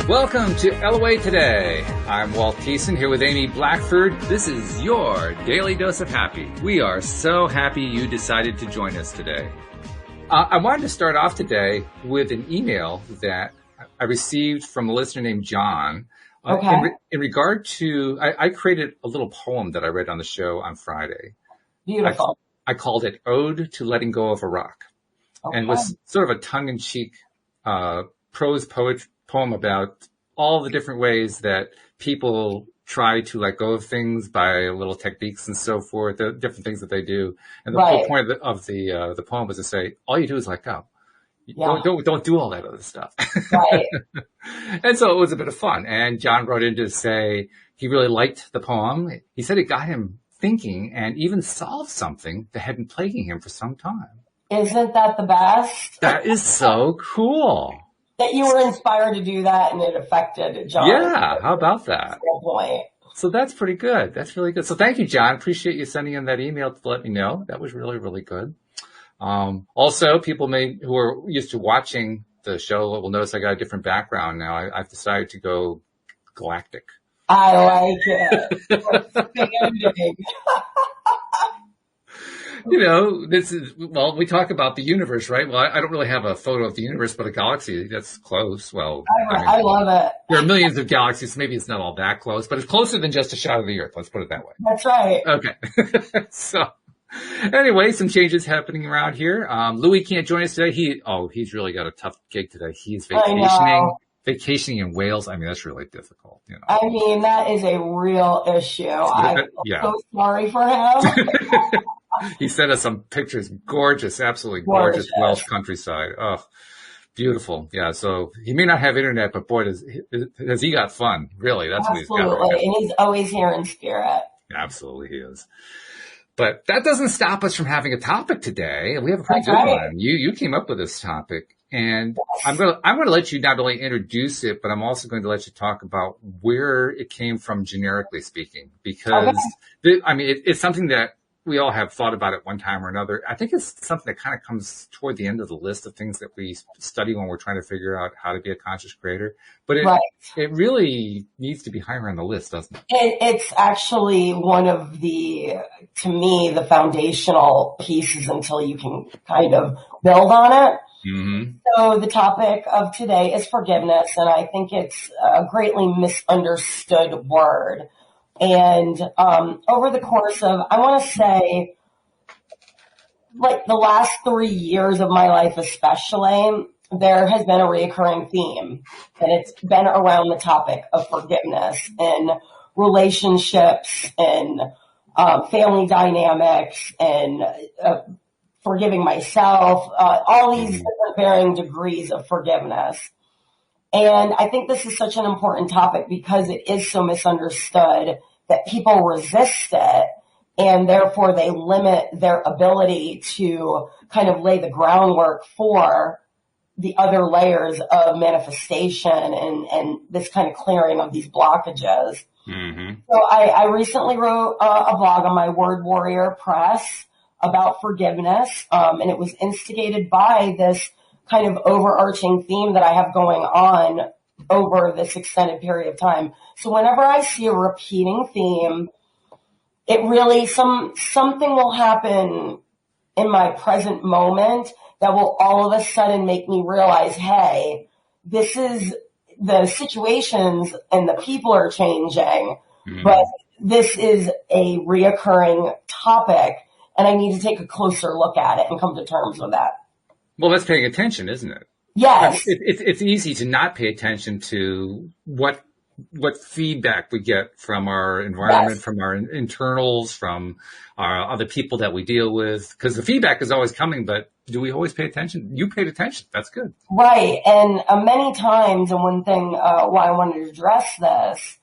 Welcome to LOA Today. I'm Walt Thiessen here with Amy Blackford. This is your Daily Dose of Happy. We are so happy you decided to join us today. I wanted to start off today with an email that I received from a listener named John. Okay. In regard to, I created a little poem that I read on the show on Friday. Beautiful. I called it Ode to Letting Go of a Rock. Okay. And was sort of a tongue-in-cheek prose poem about all the different ways that people try to let go of things by little techniques and so forth, the different things that they do. And the whole point of the poem was to say, all you do is let go. Yeah. Don't do all that other stuff. Right. And so it was a bit of fun. And John wrote in to say he really liked the poem. He said it got him thinking and even solved something that had been plaguing him for some time. Isn't that the best? That is so cool. That you were inspired to do that and it affected John. Yeah, how about that? Point. So that's pretty good. That's really good. So thank you, John. Appreciate you sending in that email to let me know. That was really, really good. Also, people who are used to watching the show will notice I got a different background now. I've decided to go galactic. I like it. You know, we talk about the universe, right? Well, I don't really have a photo of the universe, but a galaxy that's close. Well, I love it. There are millions of galaxies, so maybe it's not all that close, but it's closer than just a shot of the Earth. Let's put it that way. That's right. Okay. So anyway, some changes happening around here. Louis can't join us today. He's really got a tough gig today. He's vacationing in Wales. I mean, that's really difficult. You know. I mean, that is a real issue. I'm so sorry for him. He sent us some pictures. Gorgeous, absolutely gorgeous Welsh countryside. Oh, beautiful. Yeah. So he may not have internet, but boy, has he got fun. Really. That's what he's got. Absolutely. And he's always here in spirit. Absolutely he is. But that doesn't stop us from having a topic today. We have a pretty good one. You came up with this topic, and I'm going to let you not only introduce it, but I'm also going to let you talk about where it came from, generically speaking, because it's something that we all have thought about at one time or another. I think it's something that kind of comes toward the end of the list of things that we study when we're trying to figure out how to be a conscious creator. But it really needs to be higher on the list, doesn't it? It's actually one of to me, the foundational pieces until you can kind of build on it. Mm-hmm. So the topic of today is forgiveness, and I think it's a greatly misunderstood word. And over the course of, I want to say, like the last 3 years of my life especially, there has been a recurring theme, and it's been around the topic of forgiveness and relationships and family dynamics and forgiving myself, all these different varying degrees of forgiveness. And I think this is such an important topic because it is so misunderstood that people resist it, and therefore they limit their ability to kind of lay the groundwork for the other layers of manifestation and this kind of clearing of these blockages. Mm-hmm. So I recently wrote a blog on my Word Warrior Press about forgiveness, and it was instigated by this kind of overarching theme that I have going on over this extended period of time. So whenever I see a repeating theme, it really, something will happen in my present moment that will all of a sudden make me realize, hey, this is the situations and the people are changing, but this is a reoccurring topic and I need to take a closer look at it and come to terms with that. Well, that's paying attention, isn't it? Yes. It's easy to not pay attention to what feedback we get from our environment, from our internals, from our other people that we deal with. Because the feedback is always coming, but do we always pay attention? You paid attention. That's good. Right. And many times, and one thing why I wanted to address this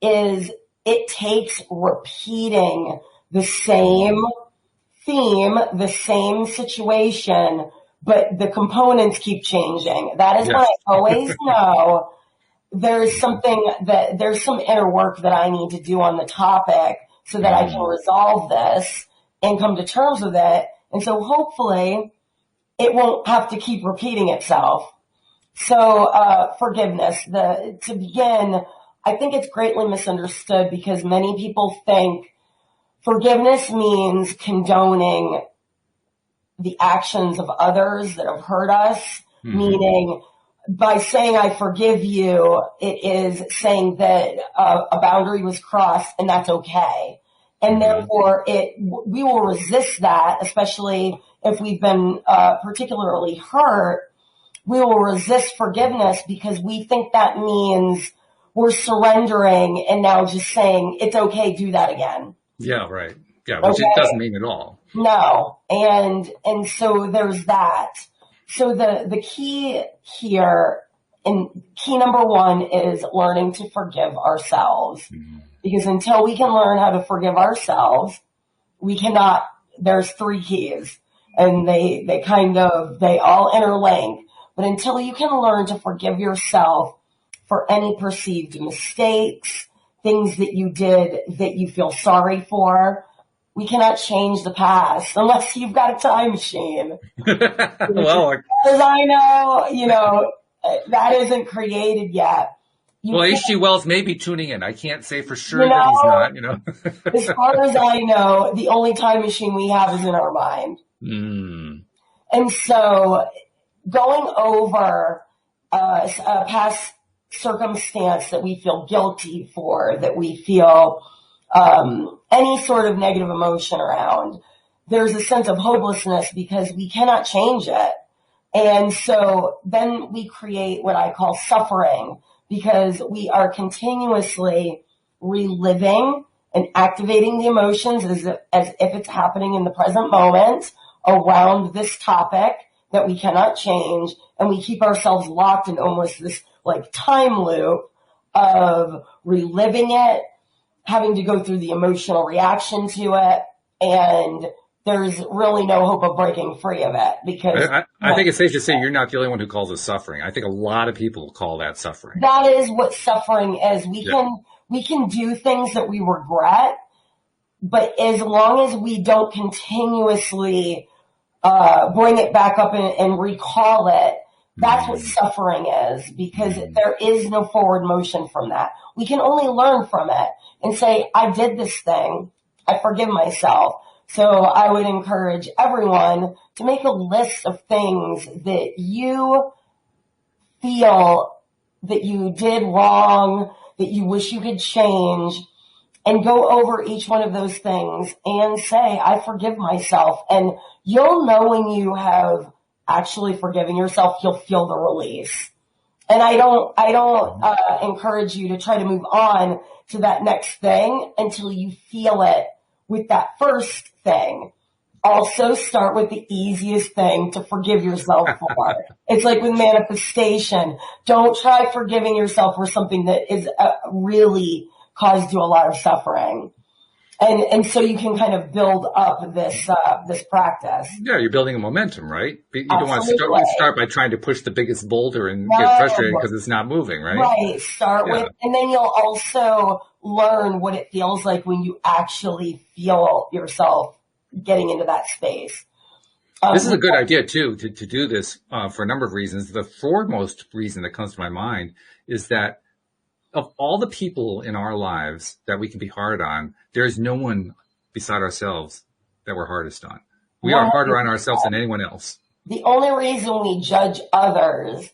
is it takes repeating the same theme, the same situation, but the components keep changing. That is when I always know there's some inner work that I need to do on the topic so that I can resolve this and come to terms with it. And so hopefully it won't have to keep repeating itself. So, forgiveness. To begin, I think it's greatly misunderstood because many people think forgiveness means condoning the actions of others that have hurt us, meaning by saying I forgive you, it is saying that a boundary was crossed and that's okay. And therefore we will resist that, especially if we've been particularly hurt. We will resist forgiveness because we think that means we're surrendering and now just saying it's okay, do that again. Yeah, right. Yeah, which it doesn't mean at all. No. And so there's that. So the key here, and key number one is learning to forgive ourselves. Because until we can learn how to forgive ourselves, we cannot, there's three keys and they all interlink. But until you can learn to forgive yourself for any perceived mistakes, things that you did that you feel sorry for, we cannot change the past unless you've got a time machine. Well, as I know, that isn't created yet. H.G. Wells may be tuning in. I can't say for sure that he's not, As far as I know, the only time machine we have is in our mind. And so going over a past circumstance that we feel guilty for, that we feel any sort of negative emotion around, there's a sense of hopelessness because we cannot change it. And so then we create what I call suffering because we are continuously reliving and activating the emotions as if it's happening in the present moment around this topic that we cannot change. And we keep ourselves locked in almost this like time loop of reliving it, having to go through the emotional reaction to it, and there's really no hope of breaking free of it because I think it's safe to say you're not the only one who calls it suffering. I think a lot of people call that suffering. That is what suffering is. We can do things that we regret, but as long as we don't continuously bring it back up and recall it, that's what suffering is, because there is no forward motion from that. We can only learn from it and say, I did this thing. I forgive myself. So I would encourage everyone to make a list of things that you feel that you did wrong, that you wish you could change, and go over each one of those things and say, I forgive myself. And you'll know when you have actually forgiven yourself, you'll feel the release. And I don't encourage you to try to move on to that next thing until you feel it with that first thing. Also start with the easiest thing to forgive yourself for. It's like with manifestation. Don't try forgiving yourself for something that is really caused you a lot of suffering. And so you can kind of build up this practice. Yeah, you're building a momentum, right? You don't want to start by trying to push the biggest boulder and get frustrated because it's not moving, right? Right. Start with, and then you'll also learn what it feels like when you actually feel yourself getting into that space. This is a good idea too, to do this for a number of reasons. The foremost reason that comes to my mind is that of all the people in our lives that we can be hard on, there is no one beside ourselves that we're hardest on. We are harder on ourselves than anyone else. The only reason we judge others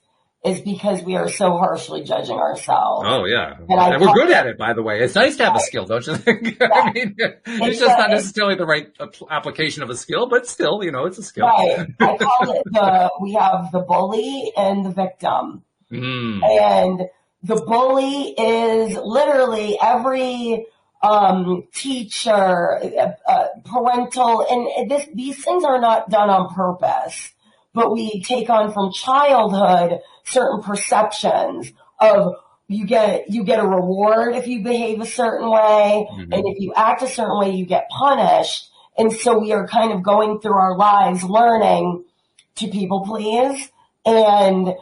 is because we are so harshly judging ourselves. Oh, yeah. And we're good at it, by the way. It's nice to have a skill, don't you think? Yeah. I mean, it's just not necessarily the right application of a skill, but still, it's a skill. Right. I call it we have the bully and the victim. And the bully is literally every teacher, parental, and these things are not done on purpose, but we take on from childhood certain perceptions of you get a reward if you behave a certain way, and if you act a certain way, you get punished. And so we are kind of going through our lives learning to people please, and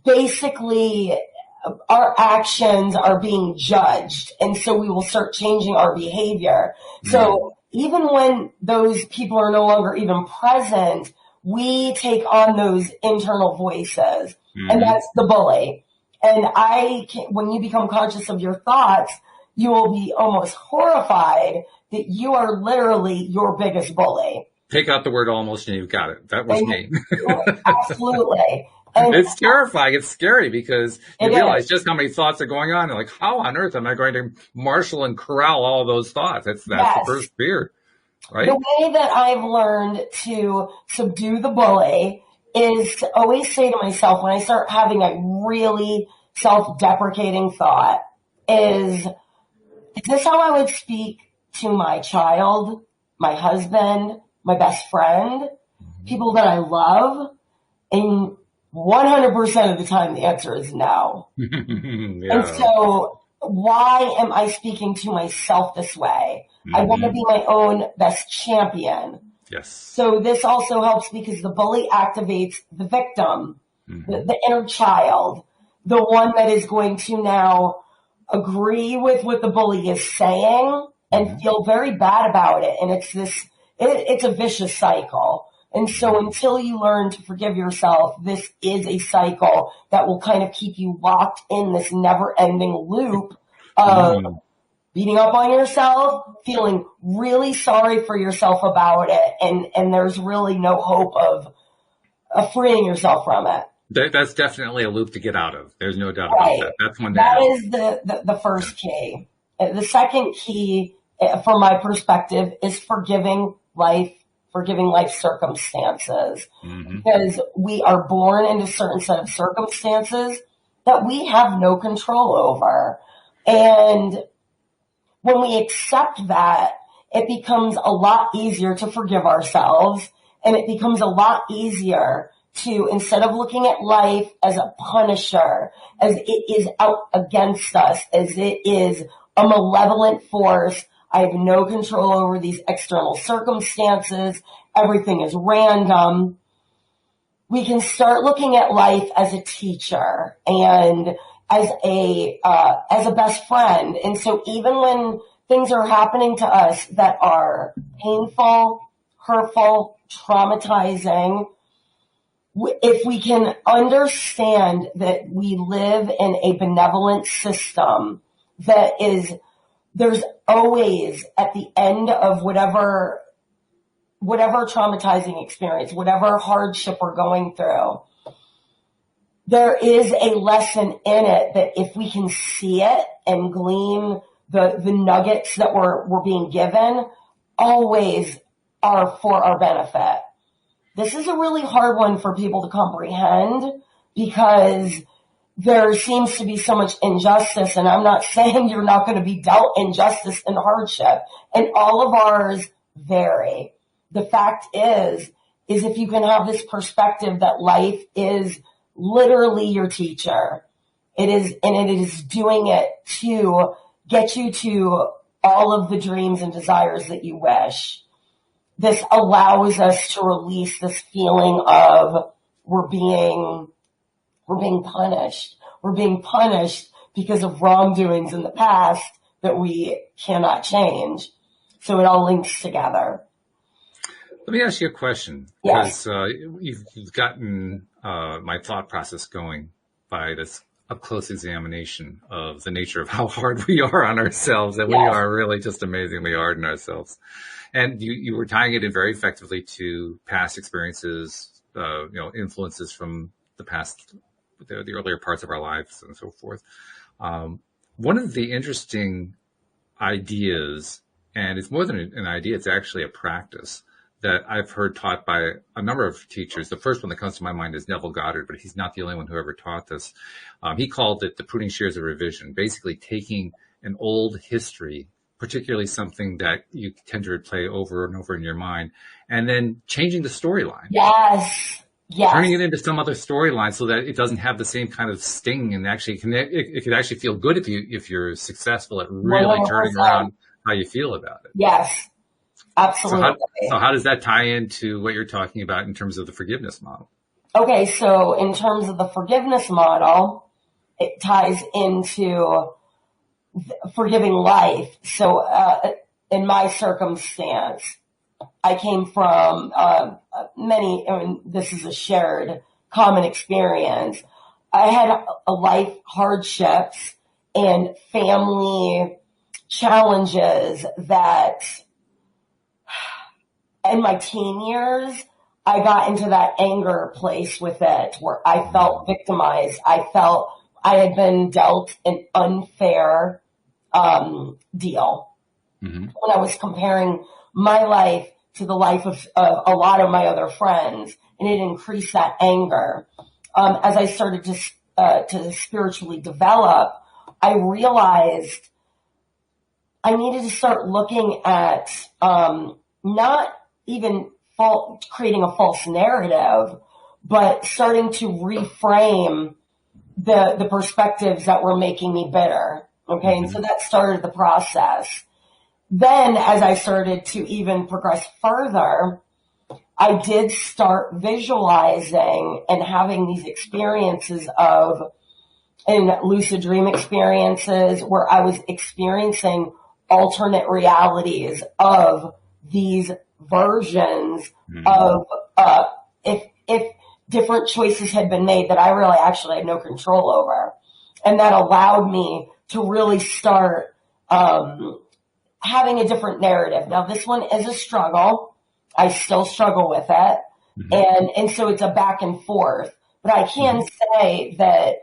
basically our actions are being judged, and so we will start changing our behavior. So even when those people are no longer even present, we take on those internal voices. and that's the bully. And when you become conscious of your thoughts, you will be almost horrified that you are literally your biggest bully. Take out the word almost and you've got it. That was me. Absolutely. And it's terrifying. It's scary because you realize just how many thoughts are going on. And like, how on earth am I going to marshal and corral all those thoughts? That's the first fear, right? The way that I've learned to subdue the bully is to always say to myself when I start having a really self-deprecating thought is this how I would speak to my child, my husband, my best friend, people that I love? And 100% of the time, the answer is no. And so why am I speaking to myself this way? I want to be my own best champion. Yes. So this also helps because the bully activates the victim, the inner child, the one that is going to now agree with what the bully is saying and feel very bad about it. And it's a vicious cycle. And so until you learn to forgive yourself, this is a cycle that will kind of keep you locked in this never-ending loop of beating up on yourself, feeling really sorry for yourself about it, and there's really no hope of freeing yourself from it. That's definitely a loop to get out of. There's no doubt Right. about that. That's one. That is the first key. The second key, from my perspective, is forgiving life circumstances. Because we are born into a certain set of circumstances that we have no control over. And when we accept that, it becomes a lot easier to forgive ourselves, and it becomes a lot easier to, instead of looking at life as a punisher, as it is out against us, as it is a malevolent force, I have no control over these external circumstances, everything is random, we can start looking at life as a teacher and as a best friend. And so even when things are happening to us that are painful, hurtful, traumatizing, if we can understand that we live in a benevolent system that is, there's always at the end of whatever traumatizing experience, whatever hardship we're going through, there is a lesson in it that if we can see it and glean the nuggets that we're being given, always are for our benefit. This is a really hard one for people to comprehend because there seems to be so much injustice, and I'm not saying you're not going to be dealt injustice and hardship, and all of ours vary. The fact is if you can have this perspective that life is literally your teacher, it is doing it to get you to all of the dreams and desires that you wish. This allows us to release this feeling of we're being punished. We're being punished because of wrongdoings in the past that we cannot change. So it all links together. Let me ask you a question. Yes. Because you've gotten my thought process going by this up-close examination of the nature of how hard we are on ourselves, and we are really just amazingly hard on ourselves. And you were tying it in very effectively to past experiences, influences from the past, the earlier parts of our lives and so forth. One of the interesting ideas, and it's more than an idea, it's actually a practice that I've heard taught by a number of teachers. The first one that comes to my mind is Neville Goddard, but he's not the only one who ever taught this. He called it the pruning shears of revision, basically taking an old history, particularly something that you tend to replay over and over in your mind, and then changing the storyline. Yes. Turning it into some other storyline so that it doesn't have the same kind of sting, and actually it could actually feel good if you're successful at really 100%. Turning around how you feel about it. Yes. Absolutely. So how does that tie into what you're talking about in terms of the forgiveness model? Okay, so in terms of the forgiveness model, it ties into forgiving life. So in my circumstance, I came from this is a shared common experience. I had a life hardships and family challenges that in my teen years, I got into that anger place with it where I felt victimized. I felt I had been dealt an unfair deal. When I was comparing my life to the life of a lot of my other friends, and it increased that anger. As I started to spiritually develop, I realized I needed to start looking at not even creating a false narrative, but starting to reframe the perspectives that were making me bitter. Okay. And so that started the process. Then as I started to even progress further, I did start visualizing and having these experiences in lucid dream experiences where I was experiencing alternate realities of these versions of, if different choices had been made that I really actually had no control over. And that allowed me to really start, having a different narrative. Now this one is a struggle. I still struggle with it. And so it's a back and forth, but I can say that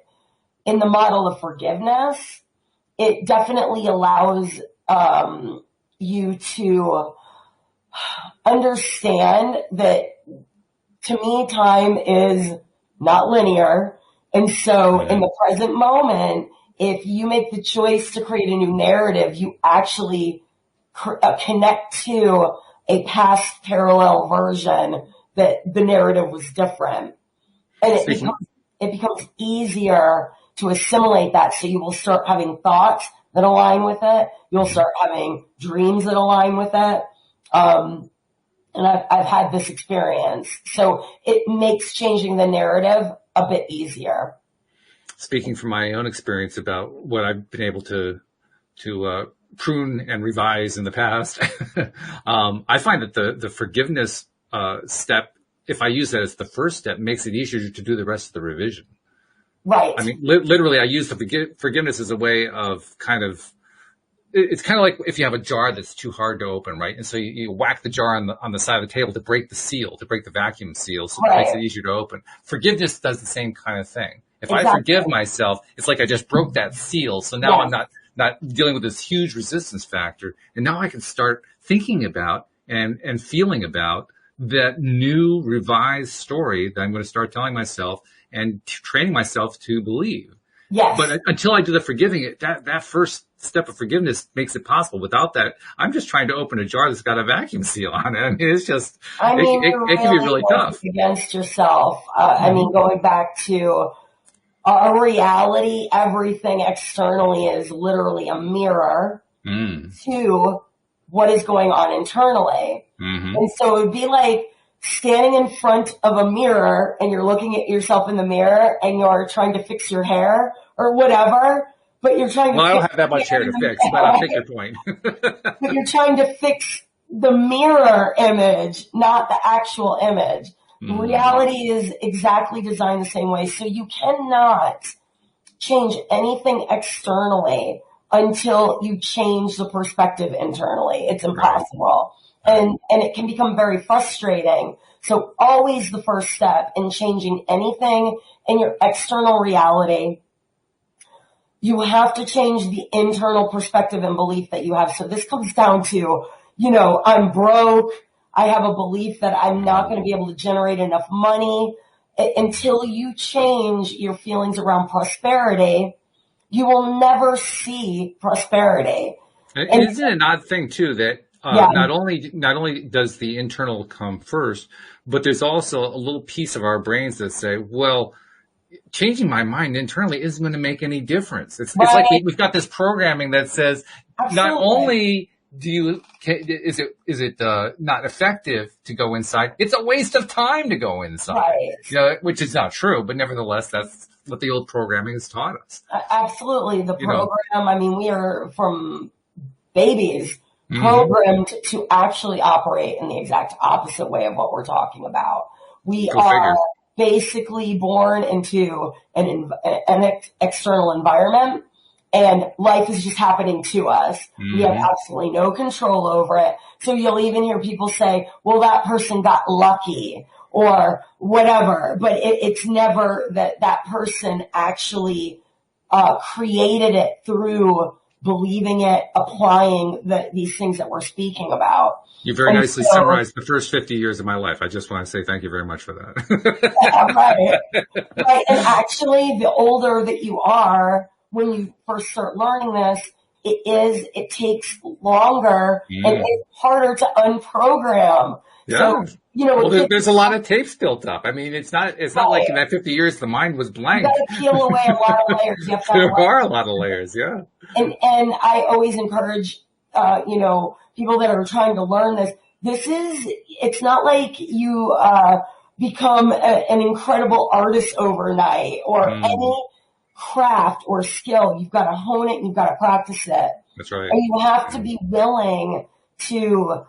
in the model of forgiveness, it definitely allows, you to understand that, to me, time is not linear. And so in the present moment, if you make the choice to create a new narrative, you actually connect to a past parallel version that the narrative was different. And it becomes easier to assimilate that. So you will start having thoughts that align with it. You'll start having dreams that align with it. And I've had this experience. So it makes changing the narrative a bit easier. Speaking from my own experience about what I've been able to prune and revise in the past, I find that the forgiveness step, if I use that as the first step, makes it easier to do the rest of the revision. Right. I mean, literally, I use the forgiveness as a way of it's kind of like if you have a jar that's too hard to open, right? And so you whack the jar on the side of the table to break the seal, to break the vacuum seal, so it makes it easier to open. Forgiveness does the same kind of thing. If I forgive myself, it's like I just broke that seal. So now I'm not dealing with this huge resistance factor. And now I can start thinking about and feeling about that new revised story that I'm going to start telling myself and training myself to believe. Yes. But until I do the forgiving, that first step of forgiveness makes it possible. Without that, I'm just trying to open a jar that's got a vacuum seal on it. I mean, it's just, it can be really tough. Against yourself. I mean, going back to our reality, everything externally is literally a mirror to what is going on internally. And so it would be like standing in front of a mirror and you're looking at yourself in the mirror and you're trying to fix your hair or whatever, but you're trying to I don't have that much hair to fix, but I'll take your point. But you're trying to fix the mirror image, not the actual image. Reality is exactly designed the same way. So you cannot change anything externally until you change the perspective internally. It's impossible. And it can become very frustrating. So always the first step in changing anything in your external reality, you have to change the internal perspective and belief that you have. So this comes down to, I'm broke. I have a belief that I'm not going to be able to generate enough money. Until you change your feelings around prosperity, you will never see prosperity. And isn't it an odd thing too that not only does the internal come first, but there's also a little piece of our brains that say, well, changing my mind internally isn't going to make any difference. It's like we've got this programming that says not only is it not effective to go inside, it's a waste of time to go inside. Which is not true, but nevertheless, that's what the old programming has taught us. Absolutely. The program, I mean, we are from babies programmed to actually operate in the exact opposite way of what we're talking about. We are basically born into an external environment, and life is just happening to us. Mm-hmm. We have absolutely no control over it. So you'll even hear people say, well, that person got lucky or whatever, but it's never that person actually created it through believing it, applying these things that we're speaking about. You very nicely summarized the first 50 years of my life. I just want to say thank you very much for that. Yeah, right. And actually, the older that you are, when you first start learning this, it takes longer and it's harder to unprogram. Yeah. So, well, there's a lot of tapes built up. I mean, it's not like in that 50 years the mind was blank. You got to peel away a lot of layers. There are a lot of layers, yeah. And I always encourage, people that are trying to learn this. It's not like you become an incredible artist overnight or any craft or skill. You've got to hone it and you've got to practice it. That's right. And you have to be willing to,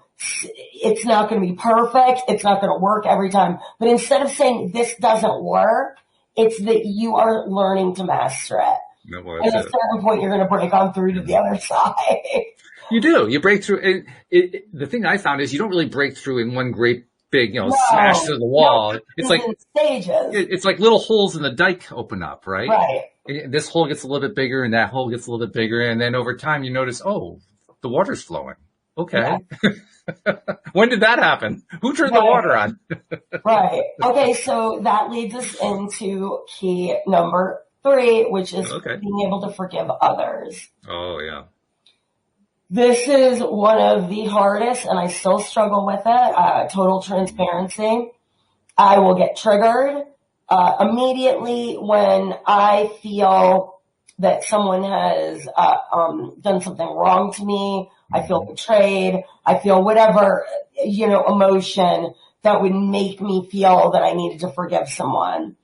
it's not going to be perfect. It's not going to work every time. But instead of saying this doesn't work, it's that you are learning to master it. No, at a certain point, you're going to break on through to the other side. You do. You break through. The thing I found is you don't really break through in one great big, smash through the wall. It's like stages. It's like little holes in the dike open up, right? Right. And this hole gets a little bit bigger and that hole gets a little bit bigger. And then over time, you notice, the water's flowing. Okay. Yeah. When did that happen? Who turned the water on? Right. Okay. So that leads us into key number 3, which is being able to forgive others. Oh, yeah. This is one of the hardest, and I still struggle with it. Total transparency. I will get triggered immediately when I feel that someone has done something wrong to me. I feel betrayed. I feel whatever, emotion that would make me feel that I needed to forgive someone.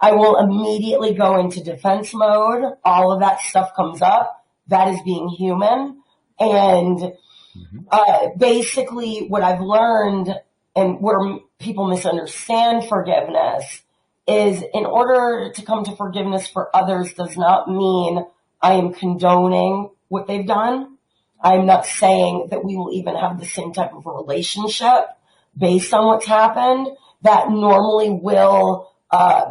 I will immediately go into defense mode. All of that stuff comes up. That is being human. And basically what I've learned and where people misunderstand forgiveness is in order to come to forgiveness for others does not mean I am condoning what they've done. I'm not saying that we will even have the same type of relationship based on what's happened. That normally will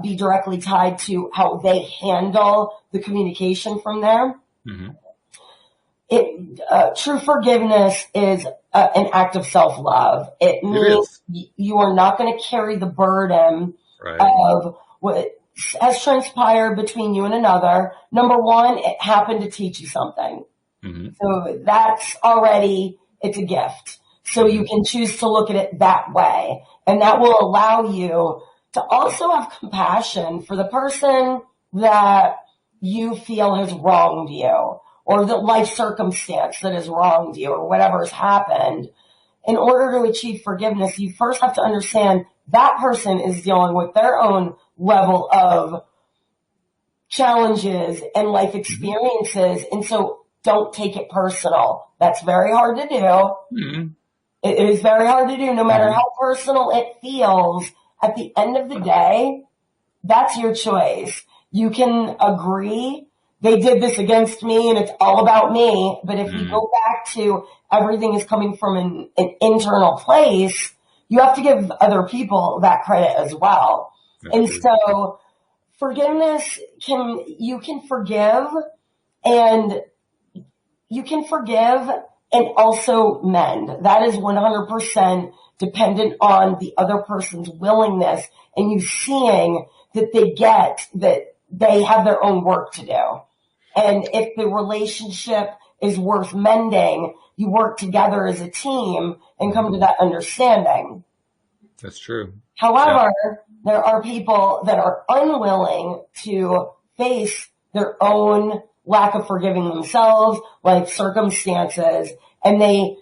be directly tied to how they handle the communication from there. Mm-hmm. True forgiveness is an act of self-love. It means you are not going to carry the burden of what has transpired between you and another. Number one, it happened to teach you something. Mm-hmm. So that's already, it's a gift. So you can choose to look at it that way. And that will allow you to also have compassion for the person that you feel has wronged you, or the life circumstance that has wronged you, or whatever has happened. In order to achieve forgiveness, you first have to understand that person is dealing with their own level of challenges and life experiences. And so don't take it personal. That's very hard to do. Mm-hmm. It is very hard to do, no matter how personal it feels. At the end of the day, that's your choice. You can agree they did this against me and it's all about me. But if you go back to everything is coming from an internal place, you have to give other people that credit as well. That's and true. So forgiveness you can forgive and also mend. That is 100% dependent on the other person's willingness and you seeing that they get that they have their own work to do. And if the relationship is worth mending, you work together as a team and come to that understanding. That's true. However, there are people that are unwilling to face their own lack of forgiving themselves, life circumstances, and they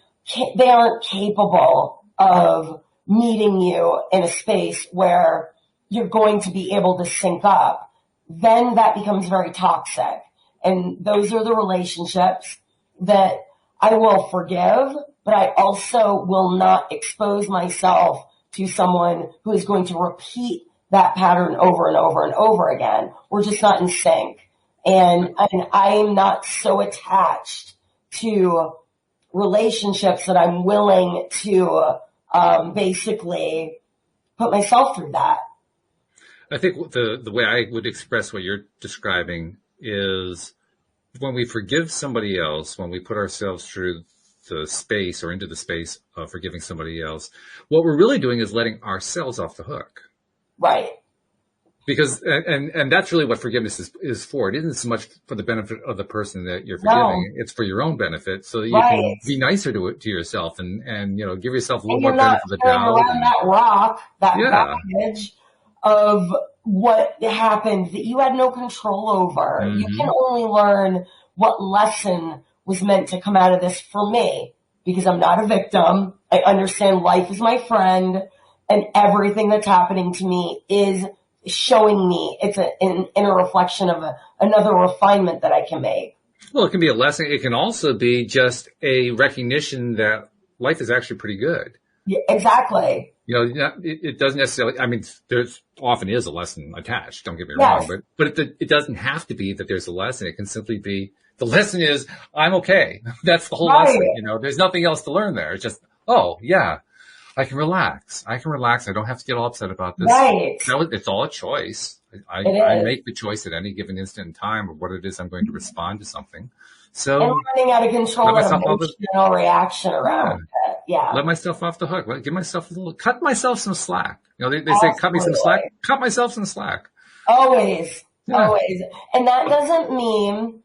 aren't capable of meeting you in a space where you're going to be able to sync up. Then that becomes very toxic. And those are the relationships that I will forgive, but I also will not expose myself to someone who is going to repeat that pattern over and over and over again. We're just not in sync. And I'm not so attached to relationships that I'm willing to basically put myself through that. I think the way I would express what you're describing is when we forgive somebody else, when we put ourselves through the space or into the space of forgiving somebody else, what we're really doing is letting ourselves off the hook. Right. Because, and that's really what forgiveness is for. It isn't so much for the benefit of the person that you're forgiving. No. It's for your own benefit so that you can be nicer to yourself and, you know, give yourself a little more benefit of the doubt. Around that rock, that baggage of what happened that you had no control over. Mm-hmm. You can only learn what lesson was meant to come out of this for me, because I'm not a victim. I understand life is my friend, and everything that's happening to me is showing me it's an inner reflection of another refinement that I can make. Well, it can be a lesson. It can also be just a recognition that life is actually pretty good. Yeah, exactly. You know, it doesn't necessarily, I mean, there's often is a lesson attached, don't get me wrong, but it doesn't have to be that there's a lesson. It can simply be, the lesson is, I'm okay. That's the whole lesson. You know, there's nothing else to learn there. It's just, oh yeah, I can relax. I don't have to get all upset about this. Right. It's all a choice. I make the choice at any given instant in time of what it is I'm going to respond to something. So, and learning how to control an emotional reaction around it. Yeah. Let myself off the hook. Give myself cut myself some slack. You know, they say cut me some slack. Cut myself some slack. Always. And that doesn't mean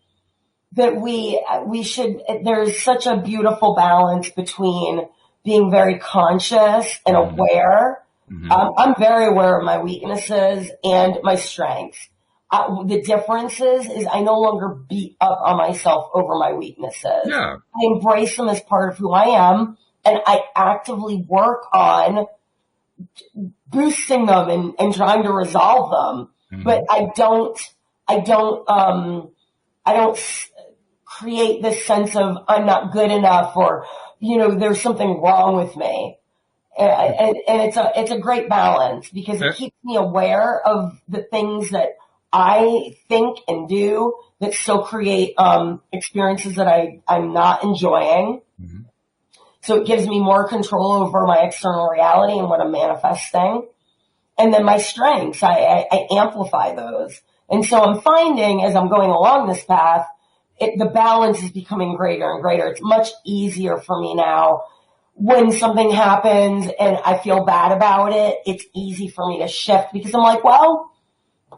that we should, there's such a beautiful balance between being very conscious and aware. Mm-hmm. I'm very aware of my weaknesses and my strengths. The difference is I no longer beat up on myself over my weaknesses. Yeah. I embrace them as part of who I am, and I actively work on boosting them and trying to resolve them. Mm-hmm. But I don't create this sense of I'm not good enough, or, you know, there's something wrong with me. And it's a great balance, because it keeps me aware of the things that I think and do that still create experiences that I'm not enjoying. Mm-hmm. So it gives me more control over my external reality and what I'm manifesting. And then my strengths, I amplify those. And so I'm finding, as I'm going along this path, the balance is becoming greater and greater. It's much easier for me now. When something happens and I feel bad about it, it's easy for me to shift, because I'm like, well,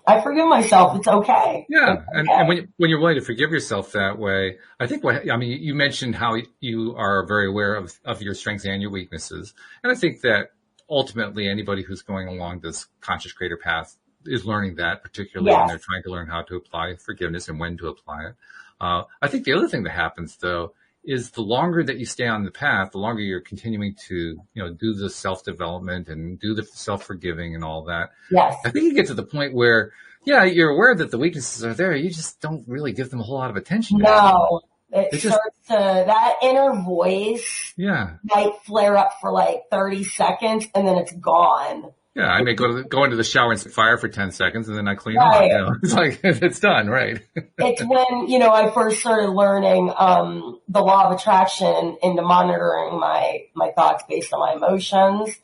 I forgive myself. It's okay. Yeah. It's okay. And when you're willing to forgive yourself that way, I think you mentioned how you are very aware of your strengths and your weaknesses. And I think that ultimately anybody who's going along this conscious creator path is learning that, particularly when they're trying to learn how to apply forgiveness and when to apply it. I think the other thing that happens though is the longer that you stay on the path, the longer you're continuing to, you know, do the self-development and do the self-forgiving and all that. Yes. I think you get to the point where, yeah, you're aware that the weaknesses are there. You just don't really give them a whole lot of attention. No. That inner voice might flare up for like 30 seconds and then it's gone. Yeah, I may go into the shower and fire for 10 seconds and then I clean up. You know? It's like, it's done, right? It's when, you know, I first started learning the law of attraction and monitoring my thoughts based on my emotions.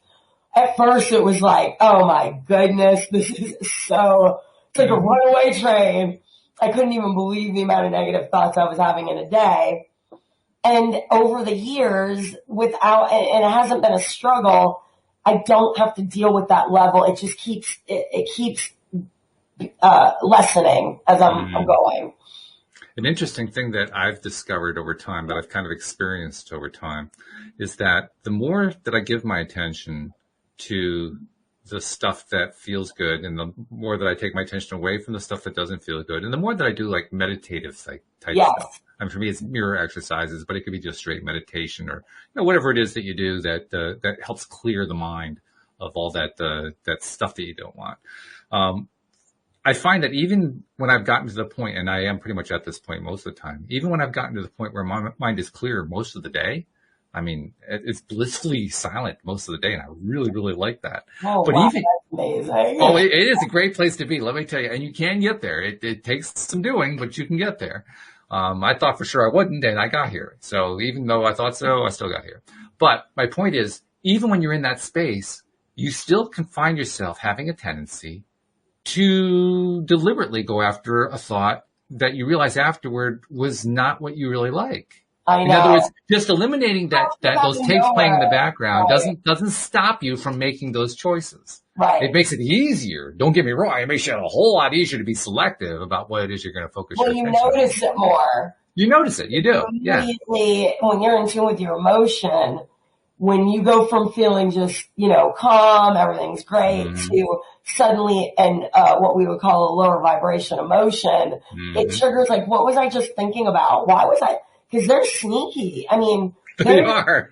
At first it was like, oh my goodness, this is it's like a runaway train. I couldn't even believe the amount of negative thoughts I was having in a day. And over the years, and it hasn't been a struggle, I don't have to deal with that level. It just keeps lessening as I'm going. An interesting thing that I've discovered over time, that I've kind of experienced over time, is that the more that I give my attention to the stuff that feels good, and the more that I take my attention away from the stuff that doesn't feel good, and the more that I do like meditative type stuff. I mean, for me, it's mirror exercises, but it could be just straight meditation, or, you know, whatever it is that you do that helps clear the mind of all that stuff that you don't want. I find that even when I've gotten to the point, and I am pretty much at this point most of the time, even when I've gotten to the point where my mind is clear most of the day, I mean, it's blissfully silent most of the day, and I really, really like that. Oh, But wow, even, that's amazing. oh, it is a great place to be, let me tell you. And you can get there. It takes some doing, but you can get there. I thought for sure I wouldn't, and I got here. So even though I thought so, I still got here. But my point is, even when you're in that space, you still can find yourself having a tendency to deliberately go after a thought that you realize afterward was not what you really like. I In other know. words, just eliminating that those tapes playing in the background Right. doesn't stop you from making those choices. It Right. makes it easier. Don't get me wrong. It makes it a whole lot easier to be selective about what it is you're going to focus Well, your you attention on. notice it more. You notice it. You do. Yeah. Immediately, when you're in tune with your emotion, when you go from feeling just, calm, everything's great, Mm-hmm. to suddenly what we would call a lower vibration emotion, it Mm-hmm. triggers like, what was I just thinking about? Why was I? Because they're sneaky. I mean, They are.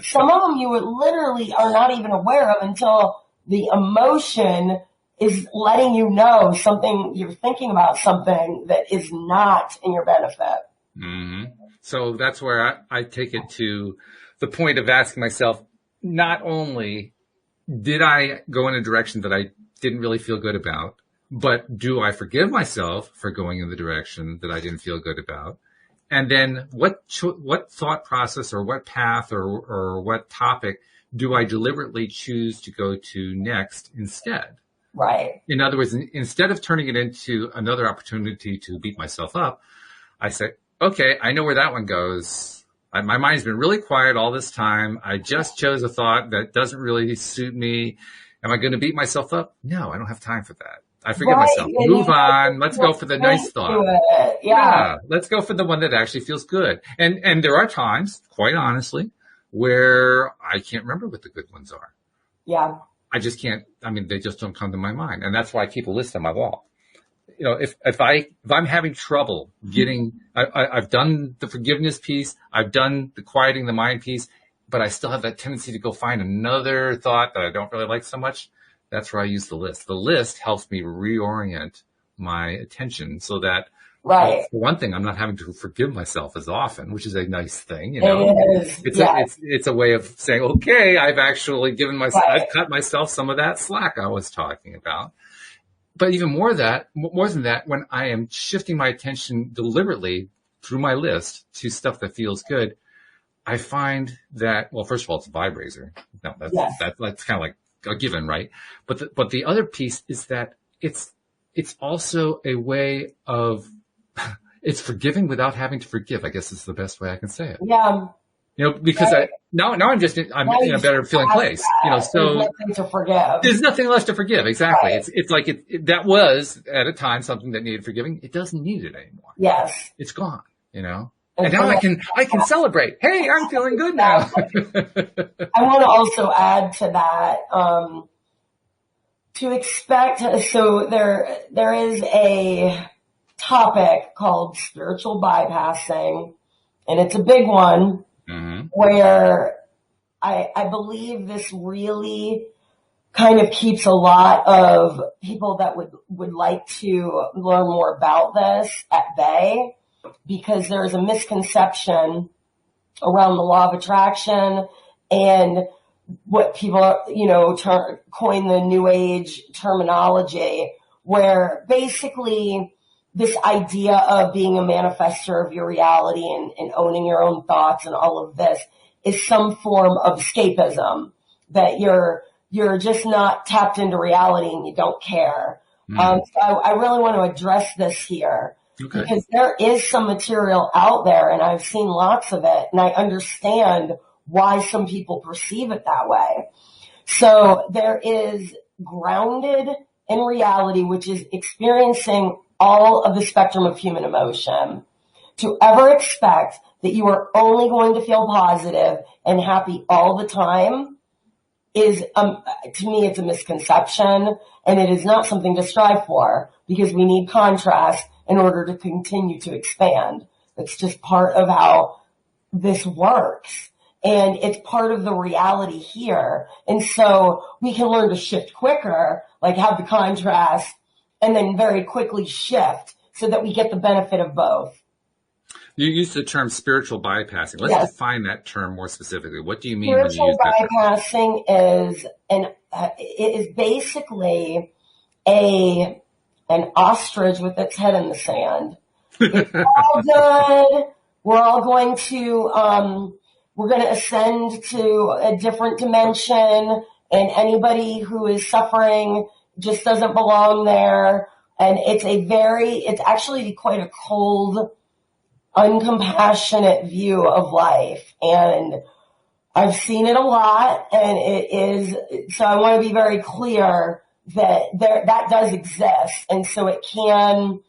some of them you would literally are not even aware of until the emotion is letting you know something, you're thinking about something that is not in your benefit. hmm So that's where I take it to the point of asking myself, not only did I go in a direction that I didn't really feel good about, but do I forgive myself for going in the direction that I didn't feel good about? And then what thought process or what path or what topic do I deliberately choose to go to next instead? Right. In other words, instead of turning it into another opportunity to beat myself up, I say, okay, I know where that one goes. My mind's been really quiet all this time. I just chose a thought that doesn't really suit me. Am I going to beat myself up? No, I don't have time for that. I forgive Right. myself. And Move on. Let's go for the nice thought. it. Yeah. Yeah, let's go for the one that actually feels good. And there are times, quite honestly, where I can't remember what the good ones are. Yeah. I just can't. I mean, they just don't come to my mind, and that's why I keep a list on my wall. If I'm having trouble getting, I've done the forgiveness piece, I've done the quieting the mind piece, but I still have that tendency to go find another thought that I don't really like so much. That's where I use the list. The list helps me reorient my attention so that, Right. for one thing, I'm not having to forgive myself as often, which is a nice thing, It is. It's a way of saying, okay, I've actually given myself, Right. I've cut myself some of that slack I was talking about. But even more than that, when I am shifting my attention deliberately through my list to stuff that feels good, I find that, well, first of all, it's a vibrator. No, Yes. that's kind of like a given, right? But the other piece is that it's also a way of, it's forgiving without having to forgive. I guess is the best way I can say it. Yeah. Because Right. I'm in a better feeling place. There's So nothing to forgive. there's nothing left to forgive. Exactly. Right. It's like that was at a time something that needed forgiving. It doesn't need it anymore. Yes. It's gone, And And now so I can celebrate. Hey, I'm feeling good now. I want to also add to that, to expect, so there is a topic called spiritual bypassing, and it's a big one. Mm-hmm. Where I believe this really kind of keeps a lot of people that would like to learn more about this at bay, because there is a misconception around the law of attraction and what people, coin the new age terminology, where basically this idea of being a manifester of your reality and owning your own thoughts and all of this is some form of escapism, that you're just not tapped into reality and you don't care. Mm-hmm. So I really want to address this here, Okay. because there is some material out there and I've seen lots of it, and I understand why some people perceive it that way. So there is grounded in reality, which is experiencing all of the spectrum of human emotion. To ever expect that you are only going to feel positive and happy all the time is, to me, it's a misconception, and it is not something to strive for, because we need contrast in order to continue to expand. It's just part of how this works. And it's part of the reality here. And so we can learn to shift quicker, like have the contrast, and then very quickly shift so that we get the benefit of both. You use the term spiritual bypassing. Let's Yes. define that term more specifically. What do you mean when you Spiritual use that term? bypassing it is basically an ostrich with its head in the sand. It's all good. We're all going to we're going to ascend to a different dimension, and anybody who is suffering just doesn't belong there. And it's actually quite a cold, uncompassionate view of life. And I've seen it a lot, and it is, so I want to be very clear that that does exist. And so it can,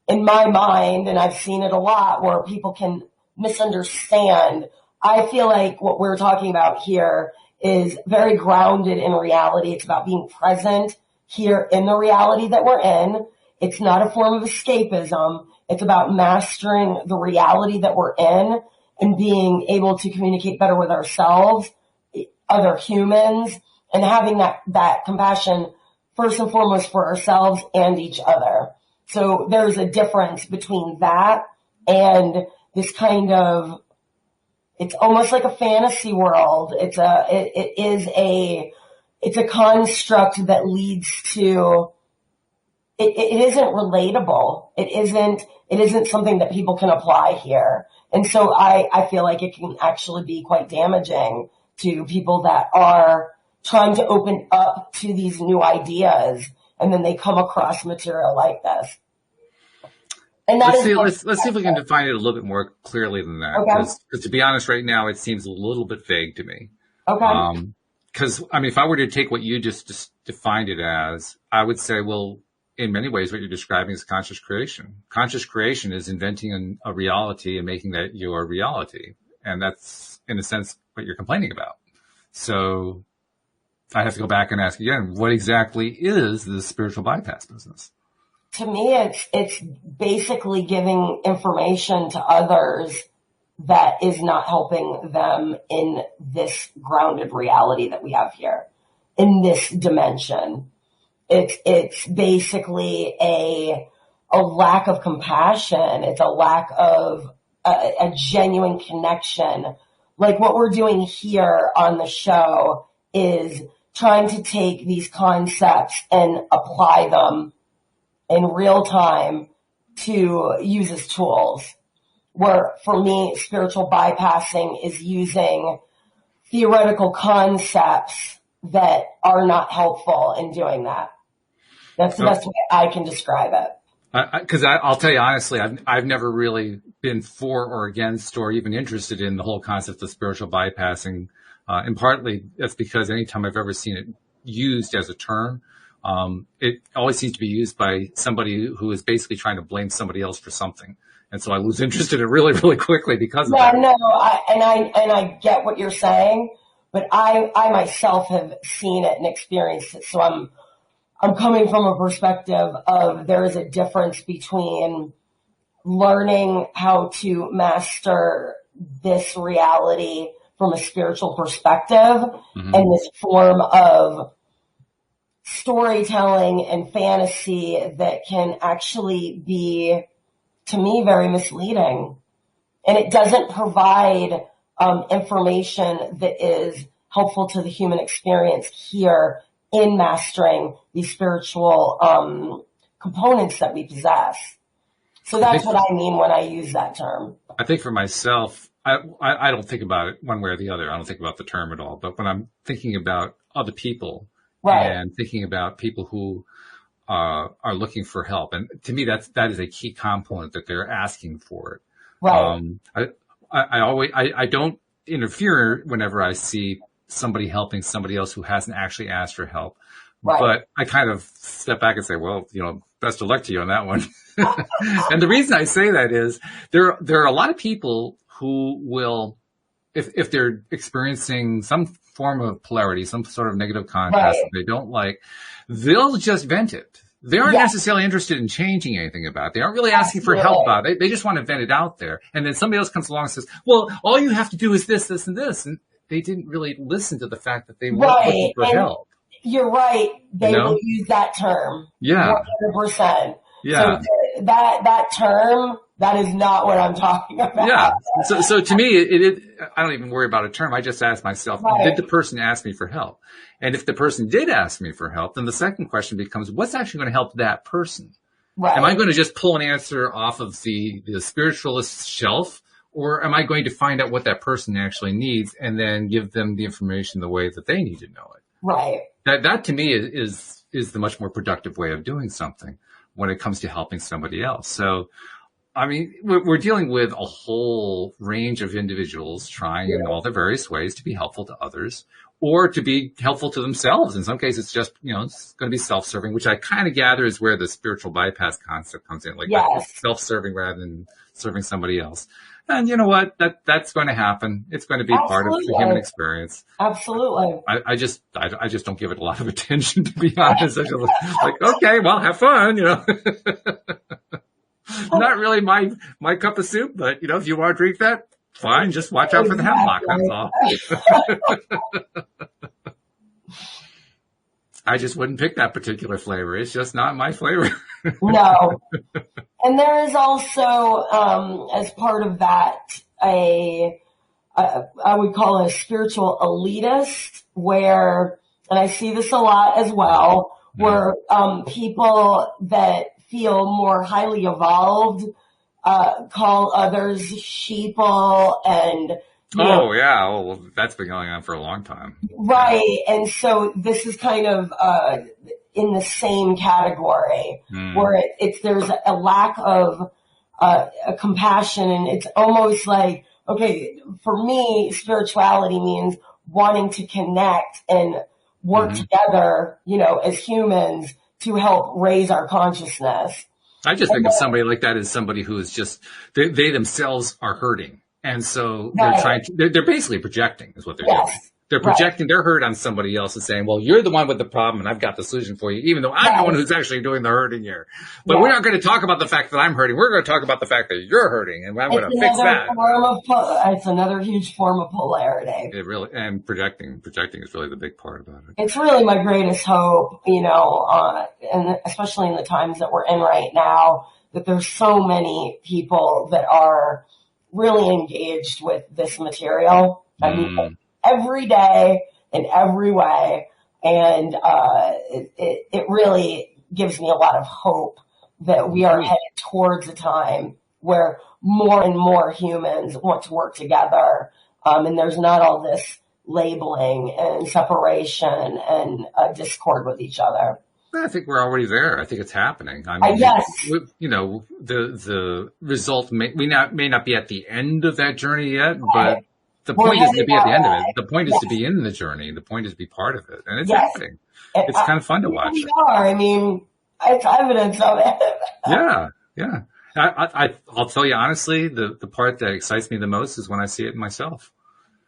in my mind, and I've seen it a lot where people can misunderstand. I feel like what we're talking about here is very grounded in reality. It's about being present here in the reality that we're in. It's not a form of escapism. It's about mastering the reality that we're in and being able to communicate better with ourselves, other humans, and having that compassion first and foremost for ourselves and each other. So there's a difference between that and this kind of, it's almost like a fantasy world. It's a construct that leads to, it isn't relatable. It isn't something that people can apply here. And so I feel like it can actually be quite damaging to people that are trying to open up to these new ideas, and then they come across material like this. And let's see if we can define it a little bit more clearly than that. Because to be honest, right now it seems a little bit vague to me. Okay. Because if I were to take what you just defined it as, I would say, well, in many ways, what you're describing is conscious creation. Conscious creation is inventing a reality and making that your reality. And that's, in a sense, what you're complaining about. So I have to go back and ask again, what exactly is the spiritual bypass business? To me, it's basically giving information to others that is not helping them in this grounded reality that we have here, in this dimension. It's basically a lack of compassion. It's a lack of a genuine connection. Like what we're doing here on the show is trying to take these concepts and apply them in real time to use as tools. Where for me, spiritual bypassing is using theoretical concepts that are not helpful in doing that. That's the best way I can describe it. Because I'll tell you honestly, I've never really been for or against or even interested in the whole concept of spiritual bypassing. And partly that's because anytime I've ever seen it used as a term, it always seems to be used by somebody who is basically trying to blame somebody else for something. And so I lose interest in it really, really quickly because of that. No, I get what you're saying, but I myself have seen it and experienced it. So I'm coming from a perspective of there is a difference between learning how to master this reality from a spiritual perspective and this form of storytelling and fantasy that can actually be, to me, very misleading. And it doesn't provide information that is helpful to the human experience here in mastering these spiritual components that we possess. So that's what I mean when I use that term. I think for myself, I don't think about it one way or the other. I don't think about the term at all. But when I'm thinking about other people and thinking about people who are looking for help, and to me that is a key component that they're asking for it. Right. I don't interfere whenever I see somebody helping somebody else who hasn't actually asked for help. Right. But I kind of step back and say, well, best of luck to you on that one. And the reason I say that is there are a lot of people who will, if they're experiencing some form of polarity, some sort of negative contrast that they don't like, they'll just vent it. They aren't necessarily interested in changing anything about it. They aren't really asking for help about it. They just want to vent it out there. And then somebody else comes along and says, well, all you have to do is this, this, and this. And they didn't really listen to the fact that they weren't looking for help. You're right. They will use that term. Yeah. 100%. Yeah. that term, that is not what I'm talking about. Yeah. So to me, I don't even worry about a term. I just ask myself, did the person ask me for help? And if the person did ask me for help, then the second question becomes, what's actually going to help that person? Right. Am I going to just pull an answer off of the spiritualist shelf, or am I going to find out what that person actually needs and then give them the information the way that they need to know it? Right. That to me is the much more productive way of doing something when it comes to helping somebody else. So, I mean, we're dealing with a whole range of individuals trying in all their various ways to be helpful to others or to be helpful to themselves. In some cases, it's just, it's going to be self-serving, which I kind of gather is where the spiritual bypass concept comes in, like self-serving rather than serving somebody else. And you know what? That's going to happen. It's going to be part of the human experience. Absolutely. I just don't give it a lot of attention, to be honest. I just like, okay, well, have fun, Not really my cup of soup, but if you want to drink that, fine. Just watch out for the hemlock. That's all. I just wouldn't pick that particular flavor. It's just not my flavor. No. And there is also, as part of that, I would call it a spiritual elitist where, and I see this a lot as well, where people that feel more highly evolved call others sheeple and well, that's been going on for a long time. Right. And so this is kind of in the same category where there's a lack of a compassion, and it's almost like, okay, for me, spirituality means wanting to connect and work together, as humans to help raise our consciousness. I just think of somebody like that as somebody who is just, they themselves are hurting. And so they're basically projecting is what they're doing. They're projecting their hurt on somebody else and saying, well, you're the one with the problem and I've got the solution for you, even though I'm the one who's actually doing the hurting here. But we're not going to talk about the fact that I'm hurting. We're going to talk about the fact that you're hurting, and I'm going to fix that. It's another huge form of polarity. It really, and projecting is really the big part about it. It's really my greatest hope, and especially in the times that we're in right now, that there's so many people that are really engaged with this material. I mean, every day in every way. And it really gives me a lot of hope that we are headed towards a time where more and more humans want to work together. And there's not all this labeling and separation and discord with each other. I think we're already there. I think it's happening. I mean, the result may not be at the end of that journey yet, but the point isn't to be at the end of it. The point is to be in the journey. The point is to be part of it. And it's happening. It's kind of fun to watch. We are. I mean, it's evidence of it. Yeah. I'll tell you honestly, the part that excites me the most is when I see it in myself.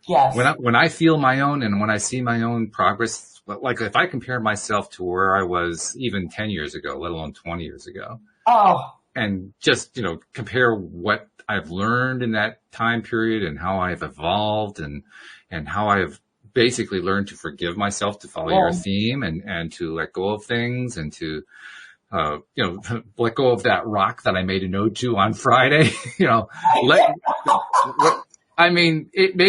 Yes. When I feel my own and when I see my own progress, like if I compare myself to where I was even 10 years ago, let alone 20 years ago. Oh. And just, compare what I've learned in that time period and how I've evolved and how I've basically learned to forgive myself, to follow your theme and to let go of things and to, let go of that rock that I made a note to on Friday, I mean, it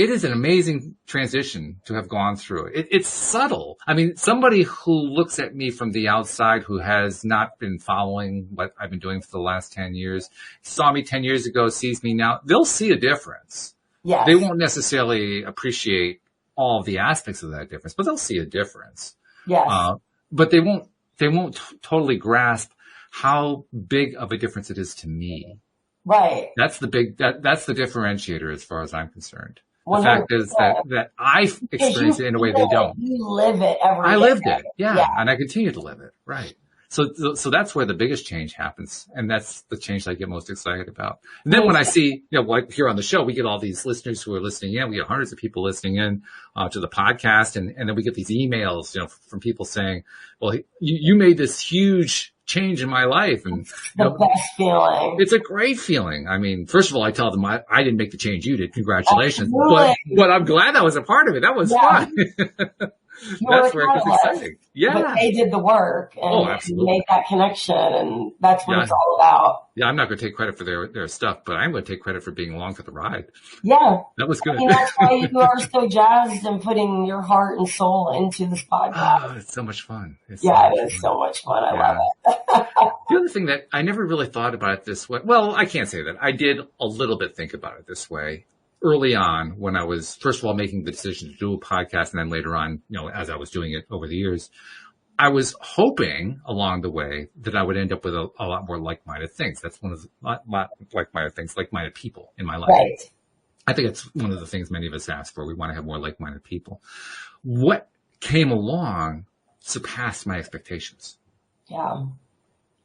is an amazing transition to have gone through it. It's subtle. I mean, somebody who looks at me from the outside who has not been following what I've been doing for the last 10 years, saw me 10 years ago, sees me now, they'll see a difference. Yes. They won't necessarily appreciate all of the aspects of that difference, but they'll see a difference. Yes. But they won't totally grasp how big of a difference it is to me. Right. That's the differentiator as far as I'm concerned. 100%. The fact is that I've experienced it in a way they don't. You live it every day. I lived it. Yeah. And I continue to live it. Right. So that's where the biggest change happens. And that's the change I get most excited about. And then when I see, like here on the show, we get all these listeners who are listening in. We get hundreds of people listening in, to the podcast. And then we get these emails, from people saying, well, you made this huge change in my life. And the best feeling. It's a great feeling. I mean, first of all, I tell them I didn't make the change you did. Congratulations. But I'm glad I was a part of it. That was fun. You're That's the where it gets catalyst, exciting. Yeah. but they did the work Oh, and absolutely. made that connection, and that's what Yeah. it's all about. Yeah. I'm not going to take credit for their stuff, but I'm going to take credit for being along for the ride. Yeah. That was I good. mean, that's why you are so jazzed and putting your heart and soul into this podcast. Oh, it's so much fun. It's so Yeah, much it is fun. so much fun. I love Yeah. it. The other thing that I never really thought about it this way, well, I can't say that. I did a little bit think about it this way early on when I was, first of all, making the decision to do a podcast, and then later on, as I was doing it over the years, I was hoping along the way that I would end up with a lot more like-minded things. That's one of the lot like-minded things, like-minded people in my life. Right. I think it's one of the things many of us ask for. We want to have more like-minded people. What came along surpassed my expectations. Yeah.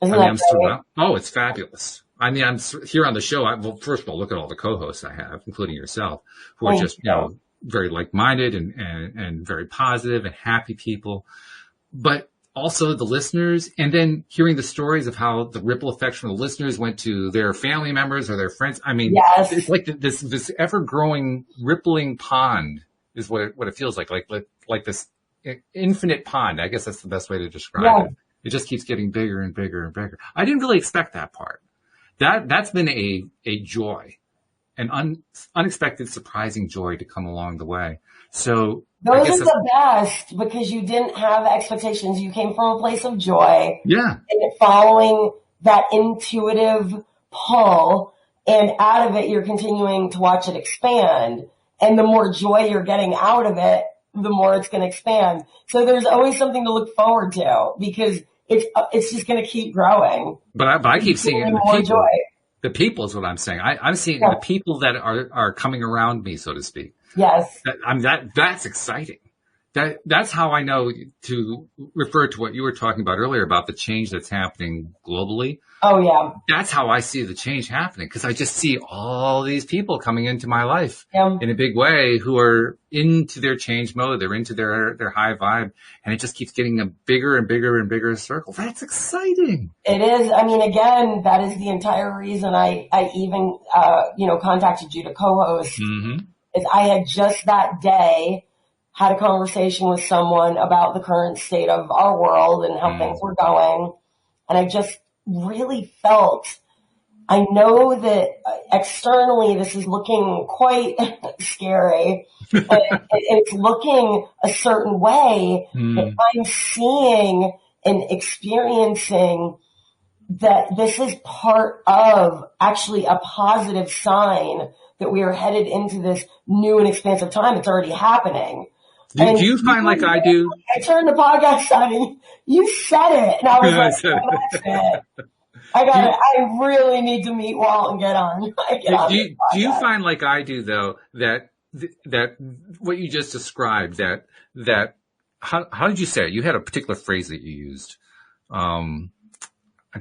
Isn't that great? Oh, it's fabulous. I mean, I'm here on the show. Well, first of all, look at all the co-hosts I have, including yourself, who are just, very like-minded and very positive and happy people. But also the listeners, and then hearing the stories of how the ripple effects from the listeners went to their family members or their friends. I mean, Yes. it's like this ever-growing, rippling pond is what it feels like this infinite pond. I guess that's the best way to describe it. It just keeps getting bigger and bigger and bigger. I didn't really expect that part. That's been a joy, an unexpected, surprising joy to come along the way. So those are the best because you didn't have expectations. You came from a place of joy. Yeah. And following that intuitive pull, and out of it, you're continuing to watch it expand. And the more joy you're getting out of it, the more it's going to expand. So there's always something to look forward to because it's just going to keep growing. But I keep seeing it in the more people. Joy. The people is what I'm saying. I'm seeing the people that are coming around me, so to speak. Yes. That's exciting. That's how I know to refer to what you were talking about earlier about the change that's happening globally. Oh, yeah. That's how I see the change happening because I just see all these people coming into my life in a big way who are into their change mode. They're into their high vibe, and it just keeps getting a bigger and bigger and bigger circle. That's exciting. It is. I mean, again, that is the entire reason I even, contacted you to co-host. Mm-hmm. Is I had just that day had a conversation with someone about the current state of our world and how things were going. And I just really felt, I know that externally this is looking quite scary. It's looking a certain way, but I'm seeing and experiencing that this is part of actually a positive sign that we are headed into this new and expansive time. It's already happening. Do you find like I do? I turned the podcast on and you said it. And I was like, oh, that's it. I really need to meet Walt and get on. Do you find like I do though, that what you just described, that how did you say it? You had a particular phrase that you used. I'm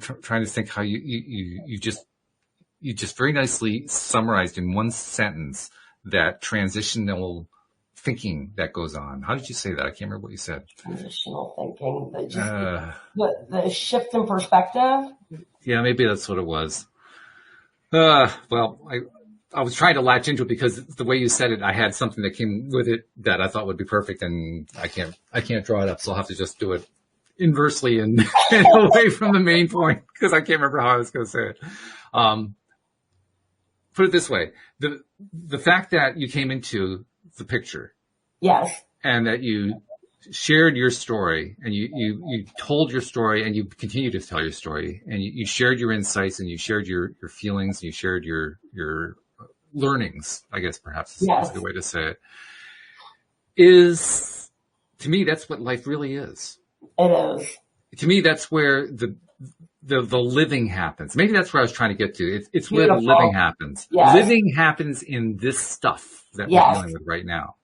trying to think how you just very nicely summarized in one sentence that transitional thinking that goes on. How did you say that? I can't remember what you said. Transitional thinking, the shift in perspective. Yeah, maybe that's what it was. Well, I was trying to latch into it because the way you said it, I had something that came with it that I thought would be perfect, and I can't draw it up, so I'll have to just do it inversely and away from the main point because I can't remember how I was going to say it. Put it this way: the fact that you came into the picture, yes, and that you shared your story, and you told your story, and you continue to tell your story, and you shared your insights, and you shared your feelings, and you shared your learnings, I guess perhaps is the way to say it, is, to me, that's what life really is. It is. To me, that's where the living happens. Maybe that's where I was trying to get to. It's where Beautiful. the living happens. Yes. Living happens in this stuff that we're dealing with right now.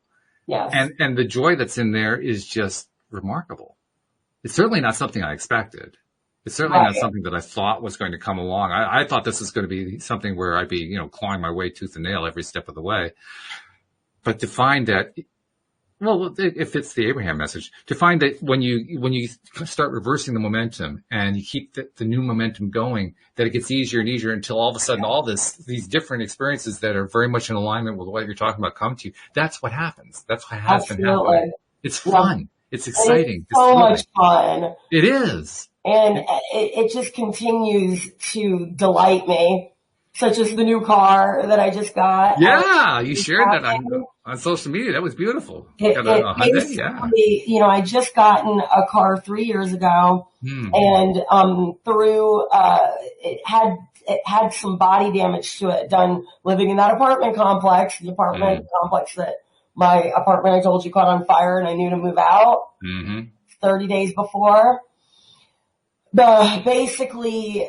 Yes. And the joy that's in there is just remarkable. It's certainly not something I expected. It's certainly not something that I thought was going to come along. I thought this was going to be something where I'd be, clawing my way tooth and nail every step of the way. But to find that, well, it fits the Abraham message. To find that when you start reversing the momentum and you keep the new momentum going, that it gets easier and easier until all of a sudden these different experiences that are very much in alignment with what you're talking about come to you. That's what happens. That's what has been happening. It's fun. It's exciting. It's so much fun. It is. And it just continues to delight me, such as the new car that I just got. Yeah, you shared that on social media. That was beautiful. Basically, you know, I just gotten a car 3 years ago, and through it had some body damage to it done living in that apartment complex, the apartment complex that my apartment I told you caught on fire, and I knew to move out 30 days before. Basically,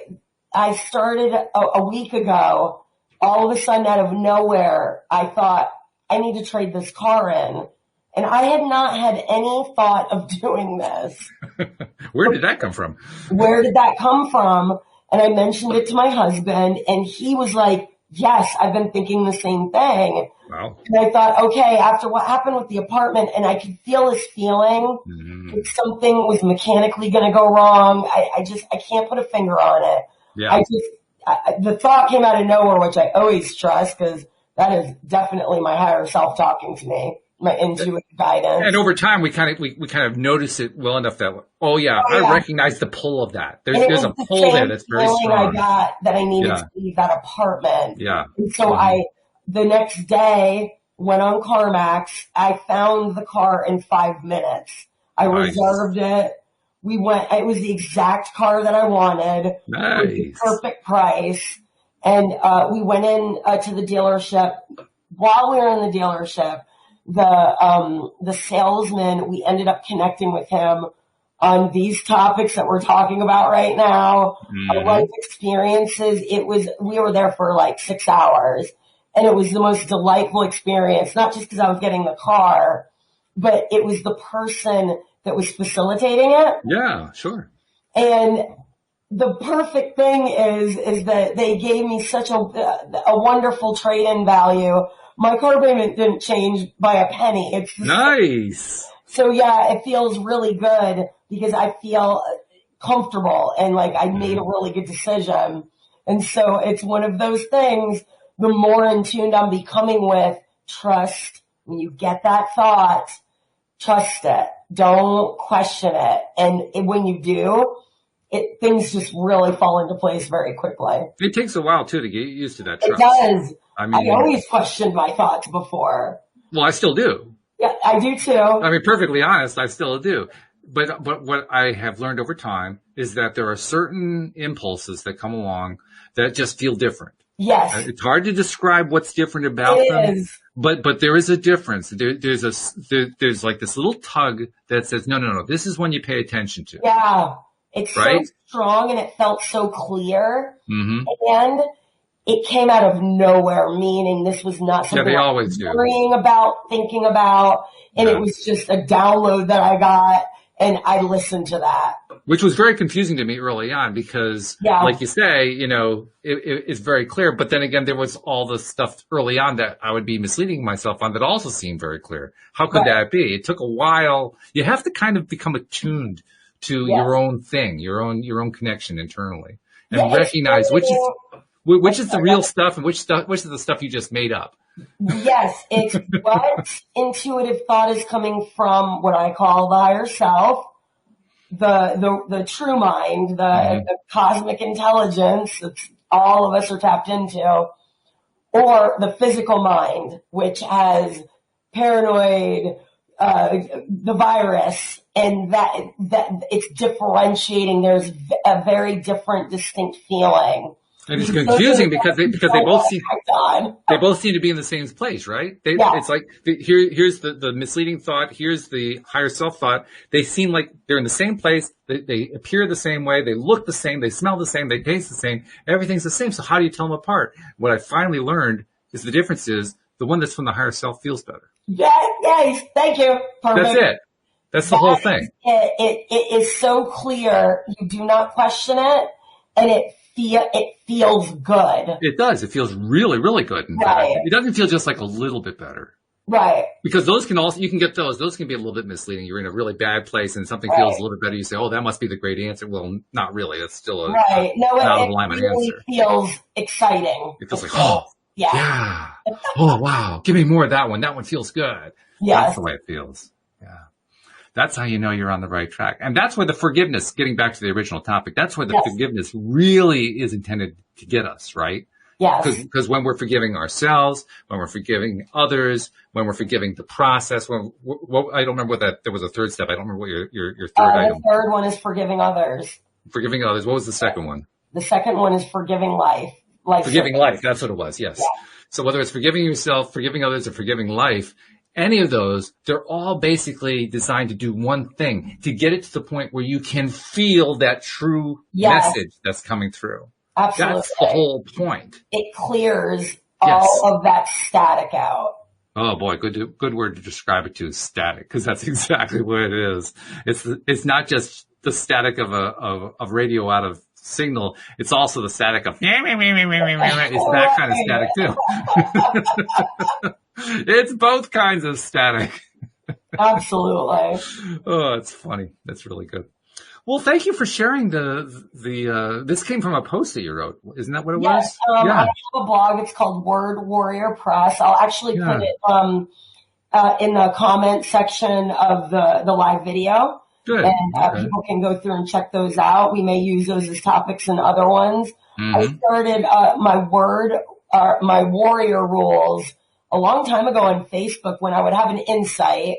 I started a week ago. All of a sudden, out of nowhere, I thought, I need to trade this car in. And I had not had any thought of doing this. Where did that come from? Where did that come from? And I mentioned it to my husband, and he was like, yes, I've been thinking the same thing. Wow. And I thought, okay, after what happened with the apartment, and I could feel this feeling, like something was mechanically going to go wrong. I can't put a finger on it. Yeah. The thought came out of nowhere, which I always trust, because that is definitely my higher self talking to me, my intuitive guidance. And over time, we kind of notice it well enough that, I recognize the pull of that. There's a pull there that's very strong. I got that I needed to leave that apartment. Yeah. And so the next day, went on CarMax. I found the car in 5 minutes. I reserved it. We went, it was the exact car that I wanted. Nice. It was the perfect price. And, we went in, to the dealership. While we were in the dealership, the salesman, we ended up connecting with him on these topics that we're talking about right now, our life experiences. We were there for like 6 hours, and it was the most delightful experience, not just because I was getting the car, but it was the person that was facilitating it. Yeah, sure. And the perfect thing is that they gave me such a wonderful trade-in value. My car payment didn't change by a penny. It's nice. So yeah, it feels really good because I feel comfortable and like I made a really good decision. And so it's one of those things, the more in tune I'm becoming with trust. When you get that thought, trust it. Don't question it. And when you do, things just really fall into place very quickly. It takes a while too to get used to that trust. It does. I mean, I always questioned my thoughts before. Well, I still do. Yeah, I do too. I mean, perfectly honest, I still do. But what I have learned over time is that there are certain impulses that come along that just feel different. Yes. It's hard to describe what's different about them. But there is a difference. There's like this little tug that says, no, this is one you pay attention to. Yeah. It's so strong and it felt so clear. And it came out of nowhere, meaning this was not something I was worrying about, thinking about, and it was just a download that I got, and I listened to that. Which was very confusing to me early on because, like you say, it's very clear, but then again, there was all the stuff early on that I would be misleading myself on that also seemed very clear. How could that be? It took a while. You have to kind of become attuned to your own thing, your own connection internally, and recognize which is the real stuff and which is the stuff you just made up. Yes, it's what intuitive thought is coming from what I call the higher self, the true mind, the cosmic intelligence that all of us are tapped into, or the physical mind, which has paranoid, the virus, and that it's differentiating. There's a very different, distinct feeling. And it's confusing because they both seem to be in the same place, right? It's like here's the misleading thought, here's the higher self thought. They seem like they're in the same place. They appear the same way. They look the same. They smell the same. They taste the same. Everything's the same. So how do you tell them apart? What I finally learned is the difference is the one that's from the higher self feels better. Yes, thank you. Perfect. That's it. That's the whole thing. It is so clear. You do not question it, and it feels good. It does. It feels really, really good. Right. It doesn't feel just like a little bit better. Right. Because those can also, you can get those. Those can be a little bit misleading. You're in a really bad place and something feels a little bit better. You say, oh, that must be the great answer. Well, not really. That's still a out of alignment really answer. It feels exciting. It feels like, yeah. Oh, wow. Give me more of that one. That one feels good. Yes. That's the way it feels. Yeah. That's how you know you're on the right track. And that's where the forgiveness, getting back to the original topic, that's where the Yes. forgiveness really is intended to get us, right? Yes. Because when we're forgiving ourselves, when we're forgiving others, when we're forgiving the process, I don't remember there was a third step. I don't remember what your third item. The third one is forgiving others. Forgiving others. What was the second one? The second one is forgiving life. Forgiving life. That's what it was. Yes. Yeah. So whether it's forgiving yourself, forgiving others, or forgiving life, any of those, they're all basically designed to do one thing, to get it to the point where you can feel that true message that's coming through. Absolutely. That's the whole point. It clears all of that static out. Oh boy, good word to describe it to is static, because that's exactly what it is. It's not just the static of radio out of signal. It's also the static of it's that kind of static too. It's both kinds of static. Absolutely. Oh, it's funny. That's really good. Well, thank you for sharing this came from a post that you wrote. Isn't that what it was? I have a blog. It's called Word Warrior Press. I'll actually put it in the comment section of the live video. Good. And people can go through and check those out. We may use those as topics in other ones. Mm-hmm. I started my warrior rules a long time ago on Facebook when I would have an insight.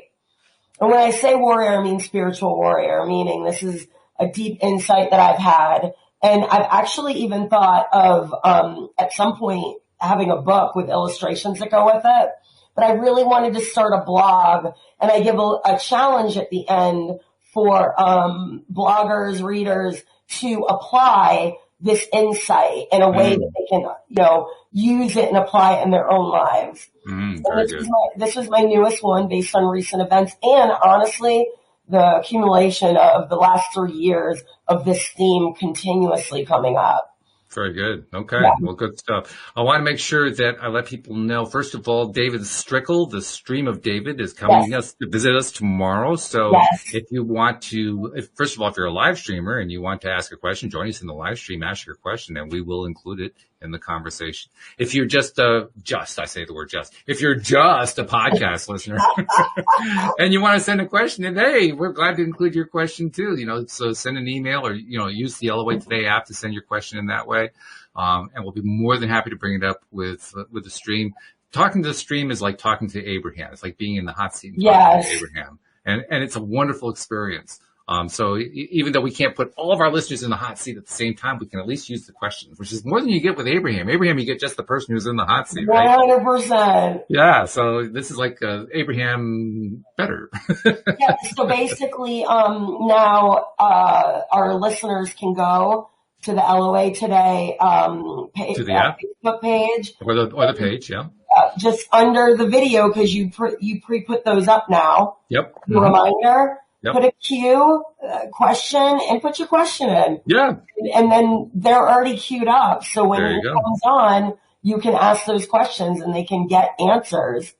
And when I say warrior, I mean spiritual warrior, meaning this is a deep insight that I've had. And I've actually even thought of, at some point having a book with illustrations that go with it. But I really wanted to start a blog, and I give a challenge at the end for, bloggers, readers to apply this insight in a way that they can, use it and apply it in their own lives. This was my newest one based on recent events, and honestly, the accumulation of the last 3 years of this theme continuously coming up. Very good. Okay. Yeah. Well, good stuff. I want to make sure that I let people know, first of all, David Strickel, the Stream of David, is coming to visit us tomorrow. So if you want to, first of all, if you're a live streamer and you want to ask a question, join us in the live stream, ask your question, and we will include it in the conversation. If you're just I say the word just, if you're just a podcast listener and you want to send a question, then hey, we're glad to include your question too. So send an email or, use the LOA Today app to send your question in that way. And we'll be more than happy to bring it up with the stream. Talking to the stream is like talking to Abraham. It's like being in the hot seat and talking to Abraham. And it's a wonderful experience. So even though we can't put all of our listeners in the hot seat at the same time, we can at least use the questions, which is more than you get with Abraham. Abraham, you get just the person who's in the hot seat, right? 100%. Yeah. So this is like Abraham better. So basically, now our listeners can go to the LOA Today page, to the app? Facebook page, or the page, just under the video, because you pre-put those up now. Yep. The reminder. Yep. Put a Q question and put your question in. Yeah. And then they're already queued up. So when it comes on, you can ask those questions and they can get answers.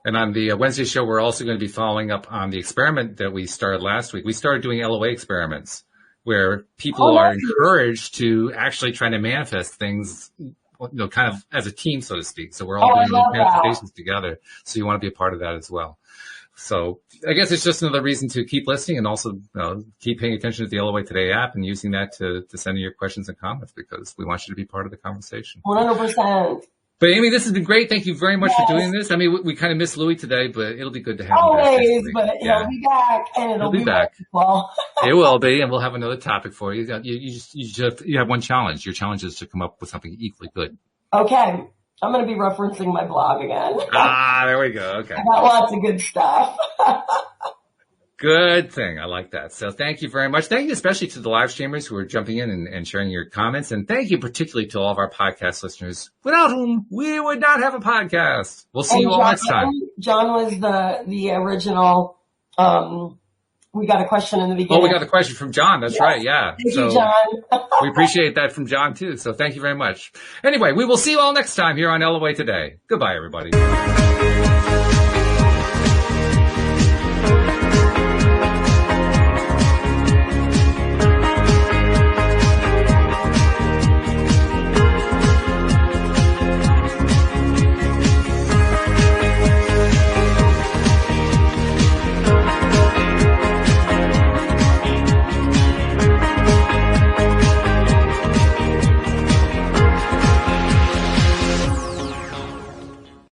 And on the Wednesday show, we're also going to be following up on the experiment that we started last week. We started doing LOA experiments where people are encouraged to actually try to manifest things, kind of as a team, so to speak. So we're all doing these manifestations together. So you want to be a part of that as well. So I guess it's just another reason to keep listening and also keep paying attention to the LOA Today app and using that to send in your questions and comments, because we want you to be part of the conversation. 100%. But Amy, this has been great. Thank you very much for doing this. I mean, we kind of missed Louis today, but it'll be good to have him always, but he'll be back, and it'll be back. Well. It will be, and we'll have another topic for you. You have one challenge. Your challenge is to come up with something equally good. Okay. I'm going to be referencing my blog again. There we go. Okay. I got lots of good stuff. Good thing. I like that. So thank you very much. Thank you especially to the live streamers who are jumping in and sharing your comments. And thank you particularly to all of our podcast listeners, without whom we would not have a podcast. We'll see you all next time. John was the original, we got a question in the beginning. Oh, we got a question from John. That's right. Yeah. Thank you, John. We appreciate that from John too. So thank you very much. Anyway, we will see you all next time here on LOA Today. Goodbye, everybody.